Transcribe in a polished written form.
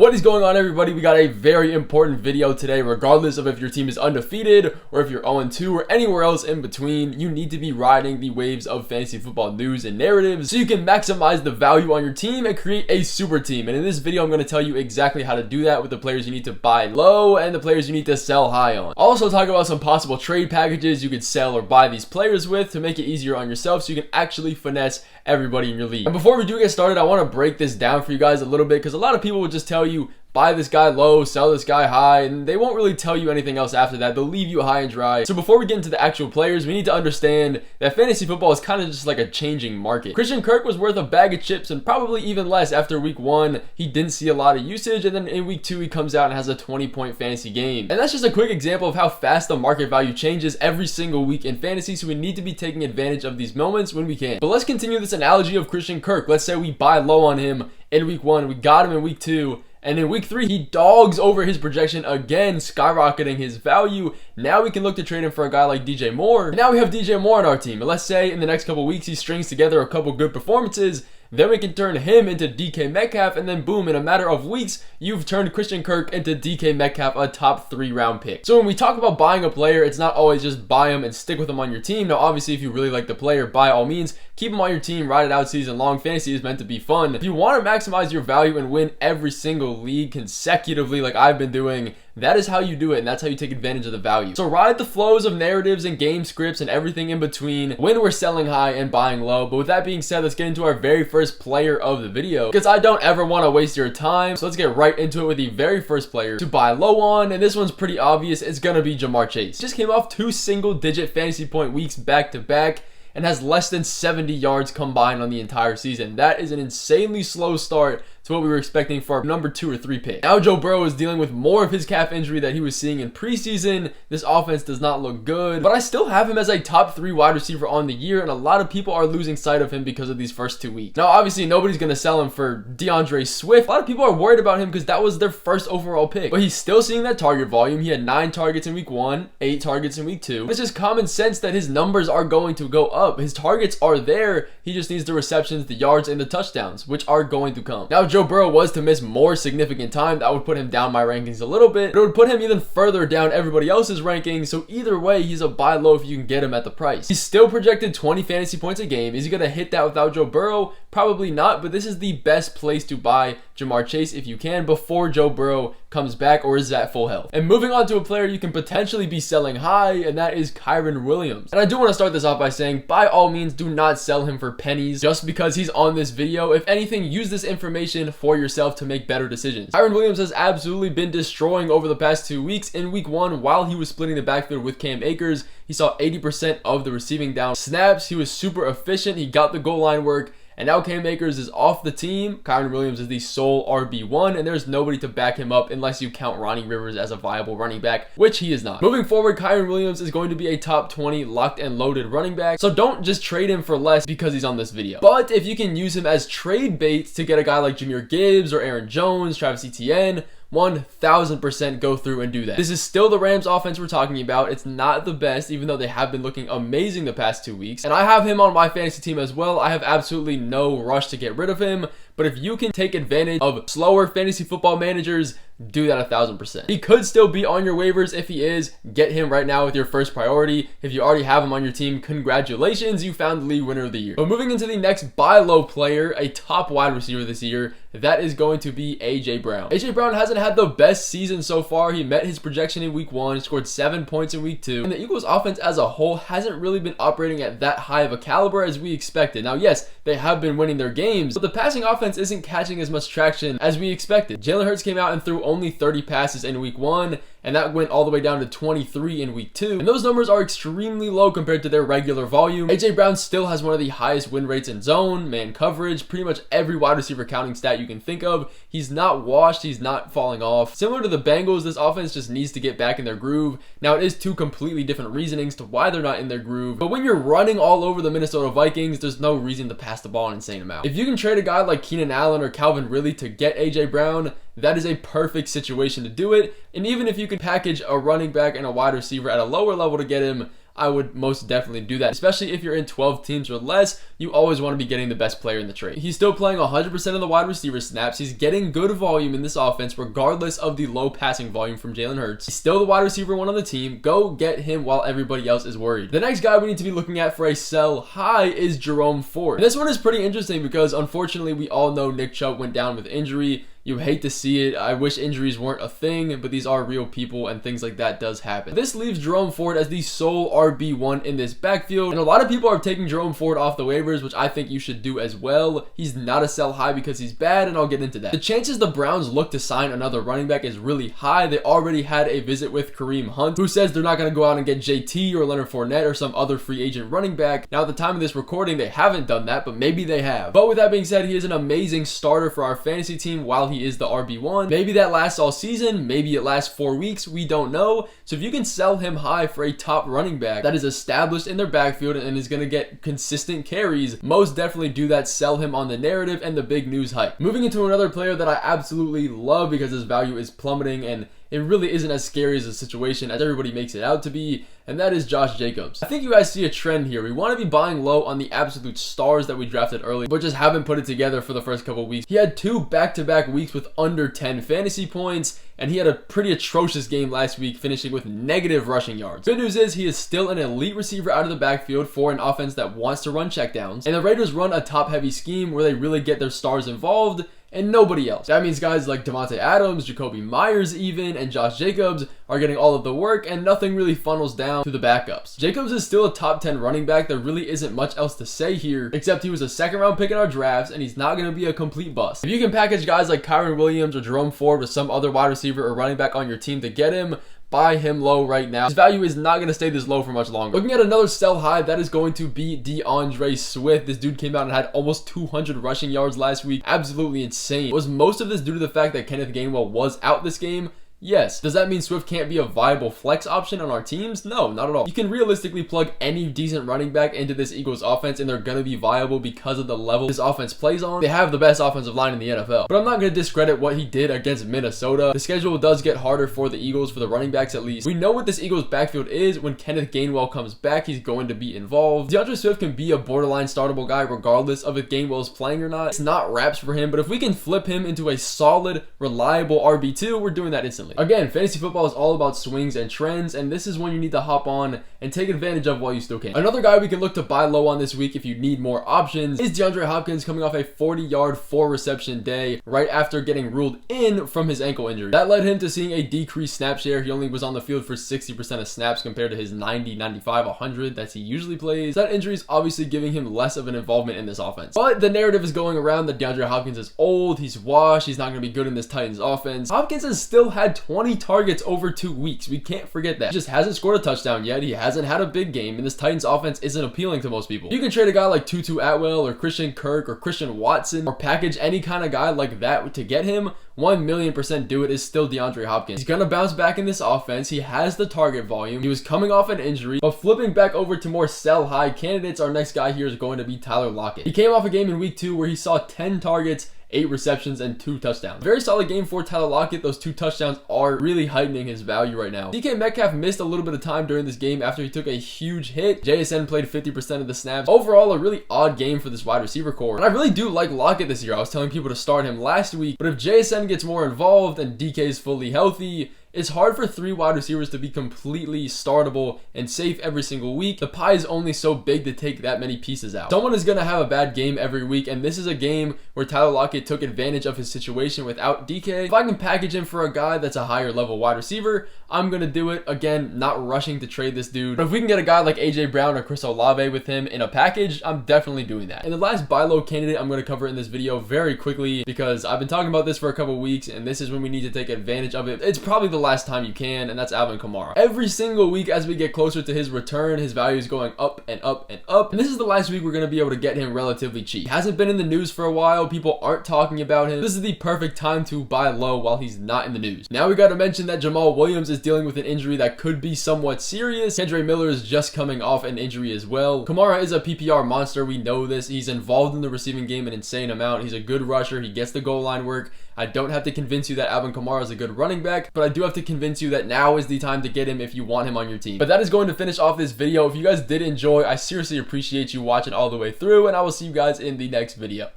What is going on, everybody? We got a very important video today. Regardless of if your team is undefeated or if you're 0-2 or anywhere else in between, you need to be riding the waves of fantasy football news and narratives so you can maximize the value on your team and create a super team. And in this video, I'm going to tell you exactly how to do that with the players you need to buy low and the players you need to sell high on. I'll also talk about some possible trade packages you could sell or buy these players with to make it easier on yourself so you can actually finesse everybody in your league. And before we do get started, I want to break this down for you guys a little bit, because a lot of people will just tell you buy this guy low, sell this guy high, and they won't really tell you anything else after that. They'll leave you high and dry. So before we get into the actual players, we need to understand that fantasy football is kind of just like a changing market. Christian Kirk was worth a bag of chips and probably even less after week 1. He didn't see a lot of usage, and then in week 2 he comes out and has a 20-point fantasy game. And that's just a quick example of how fast the market value changes every single week in fantasy, so we need to be taking advantage of these moments when we can. But let's continue this analogy of Christian Kirk. Let's say we buy low on him in week 1, we got him in week 2, and in week 3, he dogs over his projection again, skyrocketing his value. Now we can look to trade him for a guy like DJ Moore. And now we have DJ Moore on our team. And let's say in the next couple weeks, he strings together a couple good performances. Then we can turn him into DK Metcalf, and then boom, in a matter of weeks, you've turned Christian Kirk into DK Metcalf, a top 3 round pick. So when we talk about buying a player, it's not always just buy him and stick with him on your team. Now, obviously, if you really like the player, by all means, keep him on your team, ride it out season long. Fantasy is meant to be fun. If you want to maximize your value and win every single league consecutively like I've been doing, that is how you do it, and that's how you take advantage of the value. So ride the flows of narratives and game scripts and everything in between when we're selling high and buying low. But with that being said, let's get into our very first player of the video, because I don't ever want to waste your time. So let's get right into it with the very first player to buy low on, and this one's pretty obvious. It's gonna be Jamarr Chase. Just came off 2 single-digit fantasy point weeks back to back and has less than 70 yards combined on the entire season. That is an insanely slow start to what we were expecting for our number 2 or 3 pick. Now Joe Burrow is dealing with more of his calf injury that he was seeing in preseason. This offense does not look good, but I still have him as a top 3 wide receiver on the year, and a lot of people are losing sight of him because of these first 2 weeks. Now obviously nobody's going to sell him for DeAndre Swift. A lot of people are worried about him because that was their first overall pick, but he's still seeing that target volume. He had 9 targets in week 1, 8 targets in week 2. It's just common sense that his numbers are going to go up. His targets are there. He just needs the receptions, the yards, and the touchdowns, which are going to come. Now if Joe Burrow was to miss more significant time, that would put him down my rankings a little bit, but it would put him even further down everybody else's rankings. So either way, he's a buy low if you can get him at the price. He's still projected 20 fantasy points a game. Is he going to hit that without Joe Burrow? Probably not, but this is the best place to buy Jamarr Chase if you can before Joe Burrow comes back or is at full health. And moving on to a player you can potentially be selling high, and that is Kyren Williams. And I do want to start this off by saying, by all means, do not sell him for pennies just because he's on this video. If anything, use this information for yourself to make better decisions. Kyren Williams has absolutely been destroying over the past 2 weeks. In week 1, while he was splitting the backfield with Cam Akers, he saw 80% of the receiving down snaps. He was super efficient. He got the goal line work. And now Cam Akers is off the team. Kyren Williams is the sole RB1, and there's nobody to back him up unless you count Ronnie Rivers as a viable running back, which he is not. Moving forward, Kyren Williams is going to be a top 20 locked and loaded running back, so don't just trade him for less because he's on this video. But if you can use him as trade bait to get a guy like Jameer Gibbs or Aaron Jones, Travis Etienne, 1000% go through and do that. This is still the Rams offense we're talking about. It's not the best, even though they have been looking amazing the past 2 weeks. And I have him on my fantasy team as well. I have absolutely no rush to get rid of him. But if you can take advantage of slower fantasy football managers, do that 1000%. He could still be on your waivers. If he is, get him right now with your first priority. If you already have him on your team, congratulations, you found the league winner of the year. But moving into the next buy low player, a top wide receiver this year, that is going to be AJ Brown. AJ Brown hasn't had the best season so far. He met his projection in week 1, scored 7 points in week 2, and the Eagles offense as a whole hasn't really been operating at that high of a caliber as we expected. Now yes, they have been winning their games, but the passing offense isn't catching as much traction as we expected. Jalen Hurts came out and threw only 30 passes in week 1, and that went all the way down to 23 in week 2, and those numbers are extremely low compared to their regular volume. AJ Brown still has one of the highest win rates in zone, man coverage, pretty much every wide receiver counting stat you can think of. He's not washed, he's not falling off. Similar to the Bengals, this offense just needs to get back in their groove. Now it is 2 completely different reasonings to why they're not in their groove, but when you're running all over the Minnesota Vikings, there's no reason to pass the ball an insane amount. If you can trade a guy like Keenan Allen or Calvin Ridley to get AJ Brown, that is a perfect situation to do it. And even if you could package a running back and a wide receiver at a lower level to get him, I would most definitely do that. Especially if you're in 12 teams or less, you always want to be getting the best player in the trade. He's still playing 100% of the wide receiver snaps. He's getting good volume in this offense regardless of the low passing volume from Jalen Hurts. He's still the wide receiver one on the team. Go get him while everybody else is worried. The next guy we need to be looking at for a sell high is Jerome Ford. And this one is pretty interesting because unfortunately we all know Nick Chubb went down with injury. You hate to see it. I wish injuries weren't a thing, but these are real people and things like that does happen. This leaves Jerome Ford as the sole RB1 in this backfield. And a lot of people are taking Jerome Ford off the waivers, which I think you should do as well. He's not a sell high because he's bad, and I'll get into that. The chances the Browns look to sign another running back is really high. They already had a visit with Kareem Hunt, who says they're not going to go out and get JT or Leonard Fournette or some other free agent running back. Now, at the time of this recording, they haven't done that, but maybe they have. But with that being said, he is an amazing starter for our fantasy team while he is the RB1. Maybe that lasts all season, maybe it lasts 4 weeks, we don't know. So if you can sell him high for a top running back that is established in their backfield and is going to get consistent carries, most definitely do that. Sell him on the narrative and the big news hype. Moving into another player that I absolutely love because his value is plummeting and it really isn't as scary as a situation as everybody makes it out to be, and that is Josh Jacobs. I think you guys see a trend here. We want to be buying low on the absolute stars that we drafted early, but just haven't put it together for the first couple weeks. He had 2 back-to-back weeks with under 10 fantasy points, and he had a pretty atrocious game last week, finishing with negative rushing yards. Good news is he is still an elite receiver out of the backfield for an offense that wants to run checkdowns, and the Raiders run a top-heavy scheme where they really get their stars involved, and nobody else. That means guys like Devontae Adams, Jacoby Myers even, and Josh Jacobs are getting all of the work, and nothing really funnels down to the backups. Jacobs is still a top 10 running back. There really isn't much else to say here, except he was a second round pick in our drafts, and he's not going to be a complete bust. If you can package guys like Kyren Williams or Jerome Ford with some other wide receiver or running back on your team to get him, buy him low right now. His value is not going to stay this low for much longer. Looking at another sell high, that is going to be DeAndre Swift. This dude came out and had almost 200 rushing yards last week. Absolutely insane. Was most of this due to the fact that Kenneth Gainwell was out this game? Yes. Does that mean Swift can't be a viable flex option on our teams? No, not at all. You can realistically plug any decent running back into this Eagles offense and they're going to be viable because of the level this offense plays on. They have the best offensive line in the NFL. But I'm not going to discredit what he did against Minnesota. The schedule does get harder for the Eagles, for the running backs at least. We know what this Eagles backfield is. When Kenneth Gainwell comes back, he's going to be involved. DeAndre Swift can be a borderline startable guy regardless of if Gainwell is playing or not. It's not wraps for him, but if we can flip him into a solid, reliable RB2, we're doing that instantly. Again, fantasy football is all about swings and trends, and this is one you need to hop on and take advantage of while you still can. Another guy we can look to buy low on this week if you need more options is DeAndre Hopkins, coming off a 40-yard, 4-reception day right after getting ruled in from his ankle injury. That led him to seeing a decreased snap share. He only was on the field for 60% of snaps compared to his 90, 95, 100 that he usually plays. That injury is obviously giving him less of an involvement in this offense. But the narrative is going around that DeAndre Hopkins is old, he's washed, he's not going to be good in this Titans offense. Hopkins has still had 20 targets over 2 weeks. We can't forget that. He just hasn't scored a touchdown yet. He hasn't had a big game, and this Titans offense isn't appealing to most people. You can trade a guy like Tutu Atwell or Christian Kirk or Christian Watson or package any kind of guy like that to get him. 1,000,000% do it. Is still DeAndre Hopkins. He's gonna bounce back in this offense. He has the target volume. He was coming off an injury, but flipping back over to more sell high candidates, our next guy here is going to be Tyler Lockett. He came off a game in week 2 where he saw 10 targets, 8 receptions, and 2 touchdowns. Very solid game for Tyler Lockett. Those 2 touchdowns are really heightening his value right now. DK Metcalf missed a little bit of time during this game after he took a huge hit. JSN played 50% of the snaps. Overall, a really odd game for this wide receiver core. And I really do like Lockett this year. I was telling people to start him last week, but if JSN gets more involved and DK is fully healthy, it's hard for 3 wide receivers to be completely startable and safe every single week. The pie is only so big to take that many pieces out. Someone is going to have a bad game every week, and this is a game where Tyler Lockett took advantage of his situation without DK. If I can package him for a guy that's a higher level wide receiver, I'm going to do it. Again, not rushing to trade this dude. But if we can get a guy like AJ Brown or Chris Olave with him in a package, I'm definitely doing that. And the last buy low candidate I'm going to cover in this video very quickly, because I've been talking about this for a couple weeks, and this is when we need to take advantage of it. It's probably the last time you can, and that's Alvin Kamara. Every single week as we get closer to his return, his value is going up and up and up. And this is the last week we're going to be able to get him relatively cheap. He hasn't been in the news for a while people aren't talking about him, this is the perfect time to buy low while he's not in the news. Now we got to mention that Jamarr Williams is dealing with an injury that could be somewhat serious. Kendre Miller is just coming off an injury as well. Kamara is a PPR monster. We know this. He's involved in the receiving game an insane amount. He's a good rusher. He gets the goal line work. I don't have to convince you that Alvin Kamara is a good running back, but I do have to convince you that now is the time to get him if you want him on your team. But that is going to finish off this video. If you guys did enjoy, I seriously appreciate you watching all the way through, and I will see you guys in the next video.